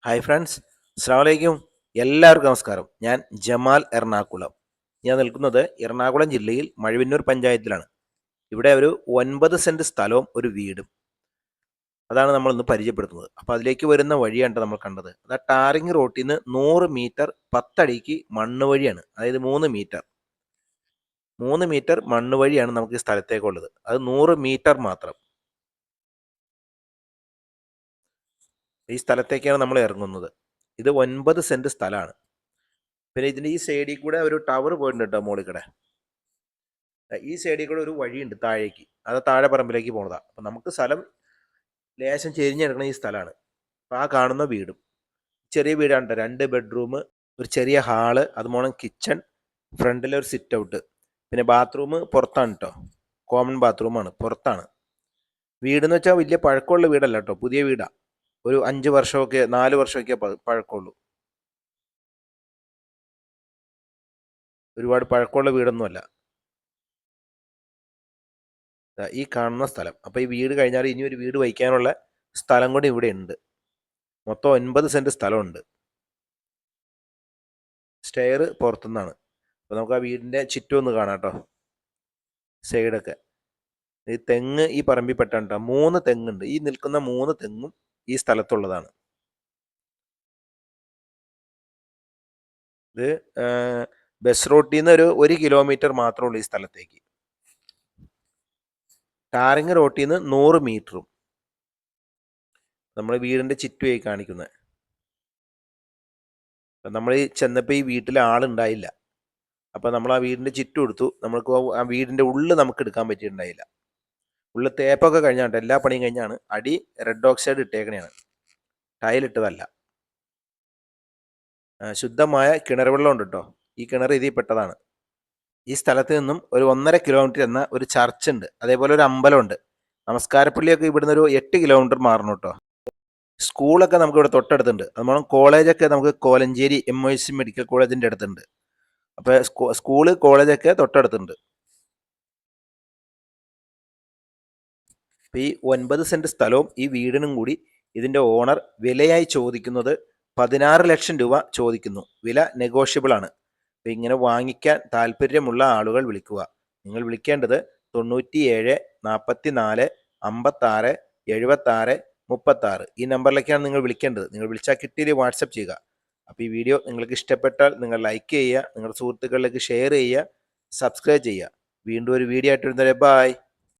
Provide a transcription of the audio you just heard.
Hi friends, അസ്സലാമു അലൈക്കും. എല്ലാവർക്കും നമസ്കാരം. ഞാൻ ജമാൽ എറണാകുളം. ഞാൻ നിൽക്കുന്നത് എറണാകുളം ജില്ലയിൽ മഴവന്നൂർ പഞ്ചായത്തിലാണ്. ഇവിടെ ഒരു 9 സെന്റ് സ്ഥലവും ഒരു വീടും അതാണ് നമ്മളിന്ന് പരിചയപ്പെടുത്തുന്നത്. അപ്പോൾ അതിലേക്ക് വരുന്ന വഴിയാണ് നമ്മൾ കണ്ടത്. അത് ടാറിങ് റോട്ടിൽ നിന്ന് 100 മീറ്റർ 10 അടിക്ക് മണ്ണ് വഴിയാണ്. അതായത് 3 മീറ്റർ മണ്ണ് വഴിയാണ് നമുക്ക് ഈ സ്ഥലത്തേക്കുള്ളത്. അത് 100 മീറ്റർ മാത്രം. ഈ സ്ഥലത്തേക്കാണ് നമ്മൾ ഇറങ്ങുന്നത്. ഇത് 9 സെന്റ് സ്ഥലമാണ്. പിന്നെ ഇതിൻ്റെ ഈ സൈഡിൽ കൂടെ ഒരു ടവർ പോയിട്ടുണ്ട് കേട്ടോ, മുകളിൽ കൂടെ. ഈ സൈഡിൽ കൂടെ ഒരു വഴിയുണ്ട് താഴേക്ക്. അത് താഴെ പറമ്പിലേക്ക് പോണതാണ്. അപ്പം നമുക്ക് സ്ഥലം ലേശം ചെരിഞ്ഞെടുക്കുന്ന ഈ സ്ഥലമാണ്. അപ്പോൾ ആ കാണുന്ന വീടും ചെറിയ വീടാണ് കേട്ടോ. 2 ബെഡ്റൂം, ഒരു ചെറിയ ഹാള്, അതുപോലെ കിച്ചൺ, ഫ്രണ്ടിലൊരു സിറ്റ് ഔട്ട്, പിന്നെ ബാത്റൂം പുറത്താണ് കേട്ടോ. കോമൺ ബാത്റൂമാണ്, പുറത്താണ്. വീടെന്ന് വെച്ചാൽ വലിയ പഴക്കമുള്ള വീടല്ല കേട്ടോ, പുതിയ വീടാണ്. ഒരു 5 വർഷമൊക്കെ 4 വർഷമൊക്കെ പഴക്കമുള്ളൂ. ഒരുപാട് പഴക്കമുള്ള വീടൊന്നുമല്ല. ഈ കാണുന്ന സ്ഥലം. അപ്പോൾ ഈ വീട് കഴിഞ്ഞാൽ ഇനി ഒരു വീട് വയ്ക്കാനുള്ള സ്ഥലം കൂടി ഇവിടെ ഉണ്ട്. മൊത്തം 9 സെന്റ് സ്ഥലമുണ്ട്. സ്റ്റെയർ പുറത്തുനിന്നാണ്. അപ്പോൾ നമുക്ക് ആ വീടിൻ്റെ ചുറ്റും ഒന്ന് കാണാം കേട്ടോ, സൈഡൊക്കെ. ഈ തെങ്ങ് ഈ പറമ്പിൽ പെട്ടാണ് കേട്ടോ. 3 തെങ്ങുണ്ട്. ഈ നിൽക്കുന്ന 3 തെങ്ങും ഈ സ്ഥലത്തുള്ളതാണ്. ഇത് ബസ് റോട്ടിൽ നിന്ന് ഒരു 1 കിലോമീറ്റർ മാത്രമേ ഉള്ളൂ ഈ സ്ഥലത്തേക്ക്. ടാറിങ് റോട്ടിൽ നിന്ന് 100 മീറ്ററും നമ്മൾ വീടിൻ്റെ ചുറ്റുമായി കാണിക്കുന്നത്. നമ്മൾ ചെന്നപ്പോൾ ഈ വീട്ടിൽ ആളുണ്ടായില്ല. അപ്പോൾ നമ്മൾ ആ വീടിൻ്റെ ചുറ്റും എടുത്തു. നമുക്ക് ആ വീടിൻ്റെ ഉള്ളിൽ നമുക്ക് എടുക്കാൻ പറ്റിയിട്ടുണ്ടായില്ല. ഉള്ളിൽ തേപ്പൊക്കെ കഴിഞ്ഞാണ്, എല്ലാ പണിയും കഴിഞ്ഞാണ്. അടി റെഡ് ഓക്സൈഡ് ഇട്ടേക്കണെയാണ്, ടൈലിട്ടതല്ല. ശുദ്ധമായ കിണർ വെള്ളം ഉണ്ട് കേട്ടോ. ഈ കിണർ ഇതിൽ പെട്ടതാണ്. ഈ സ്ഥലത്ത് നിന്നും ഒരു 1.5 കിലോമീറ്റർ എന്ന ഒരു ചർച്ച് ഉണ്ട്. അതേപോലെ ഒരു അമ്പലമുണ്ട്. നമസ്കാരപ്പള്ളിയൊക്കെ ഇവിടുന്ന് ഒരു 8 കിലോമീറ്റർ മാറണം കേട്ടോ. സ്കൂളൊക്കെ നമുക്ക് ഇവിടെ തൊട്ടടുത്തുണ്ട്. അതുപോലെ കോളേജൊക്കെ നമുക്ക് കോലഞ്ചേരി MOC മെഡിക്കൽ കോളേജിൻ്റെ അടുത്തുണ്ട്. അപ്പോൾ സ്കൂള് കോളേജൊക്കെ തൊട്ടടുത്തുണ്ട്. അപ്പോൾ ഈ 9 സെന്റ് സ്ഥലവും ഈ വീടിനും കൂടി ഇതിൻ്റെ ഓണർ വിലയായി ചോദിക്കുന്നത് 16 ലക്ഷം രൂപ ചോദിക്കുന്നു. വില നെഗോഷ്യബിൾ ആണ്. അപ്പോൾ ഇങ്ങനെ വാങ്ങിക്കാൻ താല്പര്യമുള്ള ആളുകൾ വിളിക്കുക. നിങ്ങൾ വിളിക്കേണ്ടത് 97 44 56 76 36 ഈ നമ്പറിലേക്കാണ് നിങ്ങൾ വിളിക്കേണ്ടത്. നിങ്ങൾ വിളിച്ചാൽ കിട്ടിയത് വാട്സപ്പ് ചെയ്യുക. അപ്പോൾ ഈ വീഡിയോ നിങ്ങൾക്ക് ഇഷ്ടപ്പെട്ടാൽ നിങ്ങൾ ലൈക്ക് ചെയ്യുക, നിങ്ങളുടെ സുഹൃത്തുക്കളിലേക്ക് ഷെയർ ചെയ്യുക, സബ്സ്ക്രൈബ് ചെയ്യുക. വീണ്ടും ഒരു വീഡിയോ ആയിട്ട് വരുന്നത്. ബൈ.